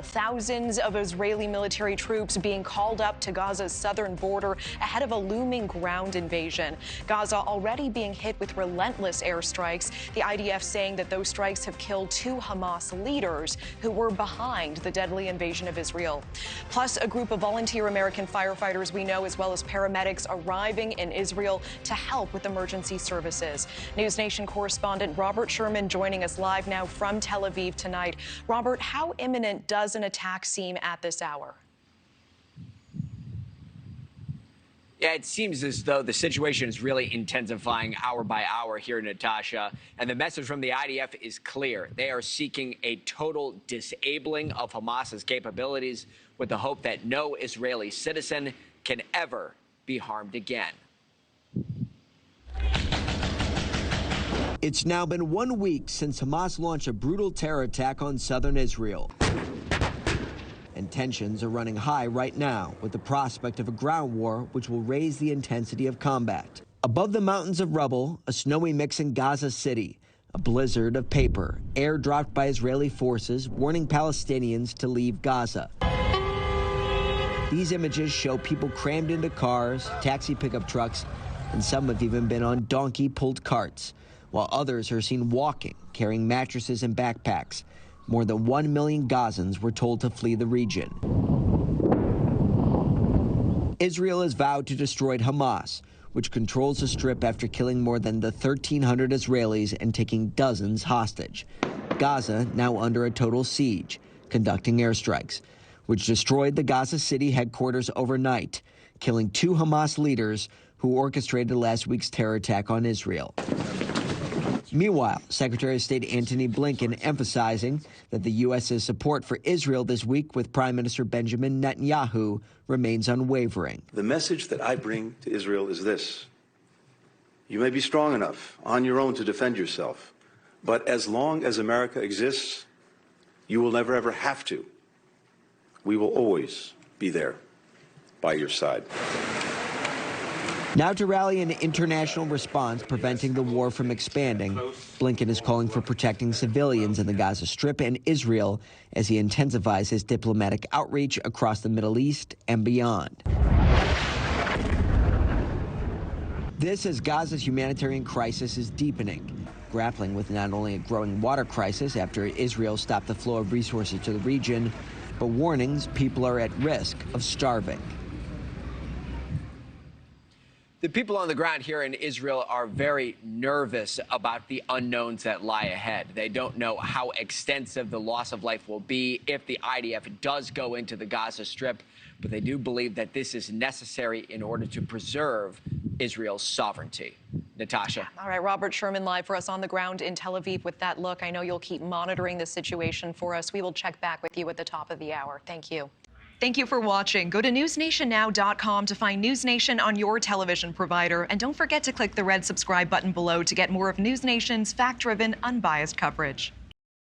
Thousands of Israeli military troops being called up to Gaza's southern border ahead of a looming ground invasion. Gaza already being hit with relentless airstrikes. The IDF saying that those strikes have killed 2 Hamas leaders who were behind the deadly invasion of Israel. Plus, a group of volunteer American firefighters we know, as well as paramedics, arriving in Israel to help with emergency services. NewsNation correspondent Robert Sherman joining us live now from Tel Aviv tonight. Robert, how imminent does an attack seem at this hour? Yeah, it seems as though the situation is really intensifying hour by hour here, Natasha. And the message from the IDF is clear. They are seeking a total disabling of Hamas's capabilities with the hope that no Israeli citizen can ever be harmed again. It's now been 1 week since Hamas launched a brutal terror attack on southern Israel. And tensions are running high right now with the prospect of a ground war which will raise the intensity of combat. Above the mountains of rubble, a snowy mix in Gaza City, a blizzard of paper, airdropped by Israeli forces warning Palestinians to leave Gaza. These images show people crammed into cars, taxi pickup trucks, and some have even been on donkey-pulled carts, while others are seen walking, carrying mattresses and backpacks. More than 1 million Gazans were told to flee the region. Israel has vowed to destroy Hamas, which controls the Strip after killing more than 1,300 Israelis and taking dozens hostage. Gaza now under a total siege, conducting airstrikes, which destroyed the Gaza City headquarters overnight, killing 2 Hamas leaders who orchestrated last week's terror attack on Israel. Meanwhile, Secretary of State Antony Blinken emphasizing that the U.S.'s support for Israel this week with Prime Minister Benjamin Netanyahu remains unwavering. The message that I bring to Israel is this: you may be strong enough on your own to defend yourself, but as long as America exists, you will never ever have to. We will always be there by your side. Now to rally an international response preventing the war from expanding, Blinken is calling for protecting civilians in the Gaza Strip and Israel as he intensifies his diplomatic outreach across the Middle East and beyond. This as Gaza's humanitarian crisis is deepening, grappling with not only a growing water crisis after Israel stopped the flow of resources to the region, but warnings people are at risk of starving. The people on the ground here in Israel are very nervous about the unknowns that lie ahead. They don't know how extensive the loss of life will be if the IDF does go into the Gaza Strip, but they do believe that this is necessary in order to preserve Israel's sovereignty. Natasha. All right, Robert Sherman live for us on the ground in Tel Aviv with that look. I know you'll keep monitoring the situation for us. We will check back with you at the top of the hour. Thank you. Thank you for watching. Go to newsnationnow.com to find NewsNation on your television provider. And don't forget to click the red subscribe button below to get more of NewsNation's fact-driven, unbiased coverage.